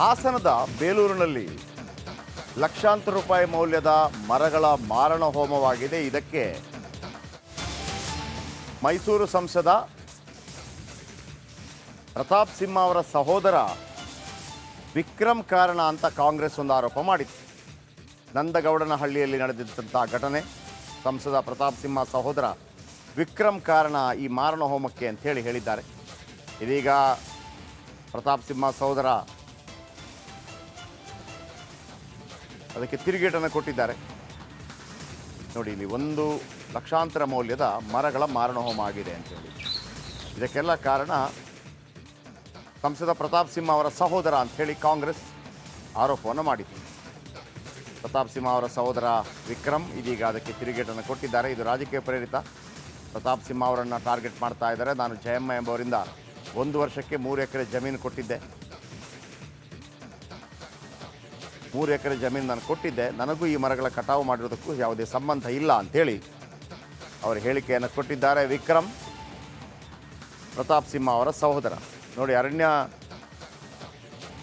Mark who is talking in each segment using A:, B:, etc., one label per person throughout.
A: ಹಾಸನದ ಬೇಲೂರಿನಲ್ಲಿ ಲಕ್ಷಾಂತರ ರೂಪಾಯಿ ಮೌಲ್ಯದ ಮರಗಳ ಮಾರಣ ಹೋಮವಾಗಿದೆ. ಇದಕ್ಕೆ ಮೈಸೂರು ಸಂಸದ ಪ್ರತಾಪ್ ಸಿಂಹ ಅವರ ಸಹೋದರ ವಿಕ್ರಮ್ ಕಾರಣ ಅಂತ ಕಾಂಗ್ರೆಸ್ ಒಂದು ಆರೋಪ ಮಾಡಿತ್ತು. ನಂದಗೌಡನಹಳ್ಳಿಯಲ್ಲಿ ನಡೆದಿದ್ದಂಥ ಘಟನೆ, ಸಂಸದ ಪ್ರತಾಪ್ ಸಿಂಹ ಸಹೋದರ ವಿಕ್ರಮ್ ಕಾರಣ ಈ ಮಾರಣ ಹೋಮಕ್ಕೆ ಅಂಥೇಳಿ ಹೇಳಿದ್ದಾರೆ. ಇದೀಗ ಪ್ರತಾಪ್ ಸಿಂಹ ಸಹೋದರ ಅದಕ್ಕೆ ತಿರುಗೇಟನ್ನು ಕೊಟ್ಟಿದ್ದಾರೆ. ನೋಡಿ, ಇಲ್ಲಿ 1 ಲಕ್ಷಾಂತರ ಮೌಲ್ಯದ ಮರಗಳ ಮಾರಣ ಹೋಮ ಆಗಿದೆ ಅಂತೇಳಿ. ಇದಕ್ಕೆಲ್ಲ ಕಾರಣ ಸಂಸದ ಪ್ರತಾಪ್ ಸಿಂಹ ಅವರ ಸಹೋದರ ಅಂಥೇಳಿ ಕಾಂಗ್ರೆಸ್ ಆರೋಪವನ್ನು ಮಾಡಿತ್ತು. ಪ್ರತಾಪ್ ಸಿಂಹ ಅವರ ಸಹೋದರ ವಿಕ್ರಮ್ ಇದೀಗ ಅದಕ್ಕೆ ತಿರುಗೇಟನ್ನು ಕೊಟ್ಟಿದ್ದಾರೆ. ಇದು ರಾಜಕೀಯ ಪ್ರೇರಿತ. ಪ್ರತಾಪ್ ಸಿಂಹ ಅವರನ್ನು ಟಾರ್ಗೆಟ್ ಮಾಡ್ತಾ ಇದ್ದಾರೆ. ನಾನು ಜಯಮ್ಮ ಎಂಬವರಿಂದ 1 ವರ್ಷಕ್ಕೆ 3 ಎಕರೆ ಜಮೀನು ಕೊಟ್ಟಿದ್ದೆ. 3 ಎಕರೆ ಜಮೀನು ನಾನು ಕೊಟ್ಟಿದ್ದೆ. ನನಗೂ ಈ ಮರಗಳ ಕಟಾವು ಮಾಡಿರೋದಕ್ಕೂ ಯಾವುದೇ ಸಂಬಂಧ ಇಲ್ಲ ಅಂಥೇಳಿ ಅವರು ಹೇಳಿಕೆಯನ್ನು ಕೊಟ್ಟಿದ್ದಾರೆ. ವಿಕ್ರಮ್ ಪ್ರತಾಪ್ ಸಿಂಹ ಅವರ ಸಹೋದರ. ನೋಡಿ, ಅರಣ್ಯ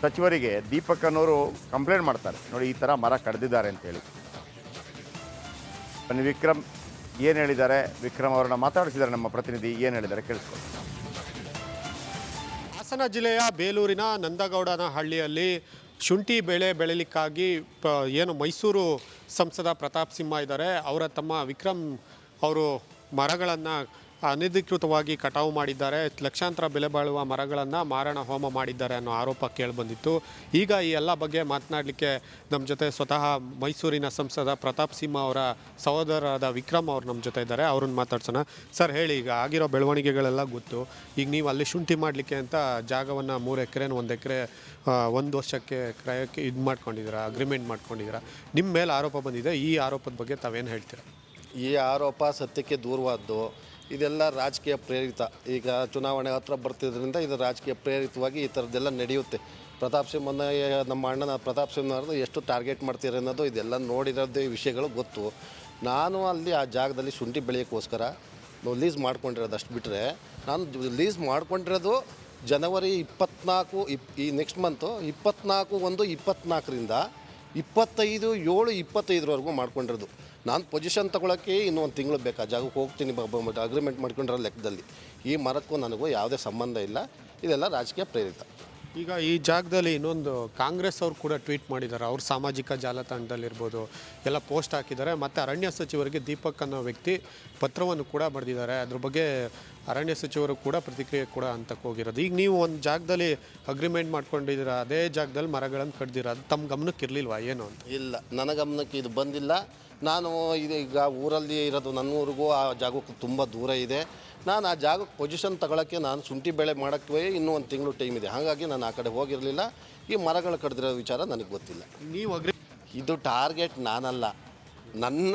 A: ಸಚಿವರಿಗೆ ದೀಪಕ್ ಅನ್ನೋರು ಕಂಪ್ಲೇಂಟ್ ಮಾಡ್ತಾರೆ. ನೋಡಿ, ಈ ಥರ ಮರ ಕಡಿದಿದ್ದಾರೆ ಅಂತೇಳಿ. ಬನ್ನಿ, ವಿಕ್ರಮ್ ಏನು ಹೇಳಿದ್ದಾರೆ, ವಿಕ್ರಮ್ ಅವರನ್ನ ಮಾತಾಡಿಸಿದ್ದಾರೆ ನಮ್ಮ ಪ್ರತಿನಿಧಿ. ಏನು ಹೇಳಿದ್ದಾರೆ ಕೇಳಿಸ್ಕೊಳ್ಳಿ.
B: ಹಾಸನ ಜಿಲ್ಲೆಯ ಬೇಲೂರಿನ ನಂದಗೌಡನಹಳ್ಳಿಯಲ್ಲಿ ಶುಂಠಿ ಬೆಳೆ ಬೆಳೀಲಿಕ್ಕಾಗಿ ಏನು ಮೈಸೂರು ಸಂಸದ ಪ್ರತಾಪ್ ಸಿಂಹ ಇದ್ದಾರೆ, ಅವರ ತಮ್ಮ ವಿಕ್ರಮ್ ಅವರು ಮರಗಳನ್ನು ಅನಧಿಕೃತವಾಗಿ ಕಟಾವು ಮಾಡಿದ್ದಾರೆ. ಲಕ್ಷಾಂತರ ಬೆಲೆ ಬಾಳುವ ಮರಗಳನ್ನು ಮಾರಣ ಹೋಮ ಮಾಡಿದ್ದಾರೆ ಅನ್ನೋ ಆರೋಪ ಕೇಳಿಬಂದಿತ್ತು. ಈಗ ಈ ಎಲ್ಲ ಬಗ್ಗೆ ಮಾತನಾಡಲಿಕ್ಕೆ ನಮ್ಮ ಜೊತೆ ಸ್ವತಃ ಮೈಸೂರಿನ ಸಂಸದ ಪ್ರತಾಪ್ ಸಿಂಹ ಅವರ ಸಹೋದರರಾದ ವಿಕ್ರಮ್ ಅವರು ನಮ್ಮ ಜೊತೆ ಇದ್ದಾರೆ. ಅವ್ರನ್ನ ಮಾತಾಡ್ಸೋಣ. ಸರ್ ಹೇಳಿ, ಈಗ ಆಗಿರೋ ಬೆಳವಣಿಗೆಗಳೆಲ್ಲ ಗೊತ್ತು. ಈಗ ನೀವು ಅಲ್ಲಿ ಶುಂಠಿ ಮಾಡಲಿಕ್ಕೆ ಅಂತ ಜಾಗವನ್ನು 3 ಎಕರೆ 1 ಎಕರೆ 1 ವರ್ಷಕ್ಕೆ ಕ್ರಯಕ್ಕೆ ಇದು ಮಾಡ್ಕೊಂಡಿದ್ದೀರಾ, ಅಗ್ರಿಮೆಂಟ್ ಮಾಡ್ಕೊಂಡಿದ್ದೀರಾ. ನಿಮ್ಮ ಮೇಲೆ ಆರೋಪ ಬಂದಿದೆ. ಈ ಆರೋಪದ ಬಗ್ಗೆ ತಾವೇನು ಹೇಳ್ತೀರಾ?
C: ಈ ಆರೋಪ ಸತ್ಯಕ್ಕೆ ದೂರವಾದ್ದು. ಇದೆಲ್ಲ ರಾಜಕೀಯ ಪ್ರೇರಿತ. ಈಗ ಚುನಾವಣೆ ಹತ್ರ ಬರ್ತಿದ್ರಿಂದ ಇದು ರಾಜಕೀಯ ಪ್ರೇರಿತವಾಗಿ ಈ ಥರದ್ದೆಲ್ಲ ನಡೆಯುತ್ತೆ. ಪ್ರತಾಪ್ ಸಿಂಹನ, ನಮ್ಮ ಅಣ್ಣನ ಪ್ರತಾಪ್ ಸಿಂಹನವ್ರದ್ದು ಎಷ್ಟು ಟಾರ್ಗೆಟ್ ಮಾಡ್ತೀರಿ ಅನ್ನೋದು ಇದೆಲ್ಲ ನೋಡಿರೋದು ವಿಷಯಗಳು ಗೊತ್ತು. ನಾನು ಅಲ್ಲಿ ಆ ಜಾಗದಲ್ಲಿ ಶುಂಠಿ ಬೆಳೆಯೋಕ್ಕೋಸ್ಕರ ಲೀಸ್ ಮಾಡ್ಕೊಂಡಿರೋದು. ಅಷ್ಟು ಬಿಟ್ಟರೆ ನಾನು ಲೀಸ್ ಮಾಡ್ಕೊಂಡಿರೋದು ಜನವರಿ 24 ಈ ನೆಕ್ಸ್ಟ್ ಮಂತು 24/1/24ರಿಂದ 25/7/25ವರೆಗೂ ಮಾಡ್ಕೊಂಡಿರೋದು. ನಾನು ಪೊಸಿಷನ್ ತೊಗೊಳಕ್ಕೆ ಇನ್ನೂ 1 ತಿಂಗಳು ಬೇಕು. ಆ ಜಾಗಕ್ಕೆ ಹೋಗ್ತೀನಿ ಅಗ್ರಿಮೆಂಟ್ ಮಾಡ್ಕೊಂಡಿರೋ ಲೆಕ್ಕದಲ್ಲಿ. ಈ ಮರಕ್ಕೂ ನನಗೂ ಯಾವುದೇ ಸಂಬಂಧ ಇಲ್ಲ. ಇದೆಲ್ಲ ರಾಜಕೀಯ ಪ್ರೇರಿತ.
B: ಈಗ ಈ ಜಾಗದಲ್ಲಿ ಇನ್ನೊಂದು ಕಾಂಗ್ರೆಸ್ ಅವರು ಕೂಡ ಟ್ವೀಟ್ ಮಾಡಿದ್ದಾರೆ. ಅವ್ರ ಸಾಮಾಜಿಕ ಜಾಲತಾಣದಲ್ಲಿರ್ಬೋದು ಎಲ್ಲ ಪೋಸ್ಟ್ ಹಾಕಿದ್ದಾರೆ. ಮತ್ತು ಅರಣ್ಯ ಸಚಿವರಿಗೆ ದೀಪಕ್ ಅನ್ನೋ ವ್ಯಕ್ತಿ ಪತ್ರವನ್ನು ಕೂಡ ಬರೆದಿದ್ದಾರೆ. ಅದ್ರ ಬಗ್ಗೆ ಅರಣ್ಯ ಸಚಿವರು ಕೂಡ ಪ್ರತಿಕ್ರಿಯೆ ಕೂಡ ಅಂತಕ್ಕೆ ಹೋಗಿರೋದು. ಈಗ ನೀವು ಒಂದು ಜಾಗದಲ್ಲಿ ಅಗ್ರಿಮೆಂಟ್ ಮಾಡ್ಕೊಂಡಿದ್ದೀರಾ, ಅದೇ ಜಾಗದಲ್ಲಿ ಮರಗಳನ್ನು ಕಡ್ದಿರ, ಅದು ತಮ್ಮ ಗಮನಕ್ಕೆ ಇರಲಿಲ್ವಾ ಏನು ಅಂತ?
C: ಇಲ್ಲ, ನನ್ನ ಗಮನಕ್ಕೆ ಇದು ಬಂದಿಲ್ಲ. ನಾನು ಈಗ ಊರಲ್ಲಿ ಇರೋದು, ನನ್ನ ಊರಿಗೂ ಆ ಜಾಗಕ್ಕೂ ತುಂಬ ದೂರ ಇದೆ. ನಾನು ಆ ಜಾಗಕ್ಕೆ ಪೊಸಿಷನ್ ತಗೊಳ್ಳೋಕ್ಕೆ ನಾನು ಶುಂಠಿ ಬೆಳೆ ಮಾಡೋಕ್ಕೆ ಇನ್ನೂ 1 ತಿಂಗಳು ಟೈಮ್ ಇದೆ. ಹಾಗಾಗಿ ನಾನು ಆ ಕಡೆ ಹೋಗಿರಲಿಲ್ಲ. ಈ ಮರಗಳು ಕಡ್ದಿರೋ ವಿಚಾರ ನನಗೆ ಗೊತ್ತಿಲ್ಲ.
B: ನೀವು
C: ಇದು ಟಾರ್ಗೆಟ್ ನಾನಲ್ಲ. ನನ್ನ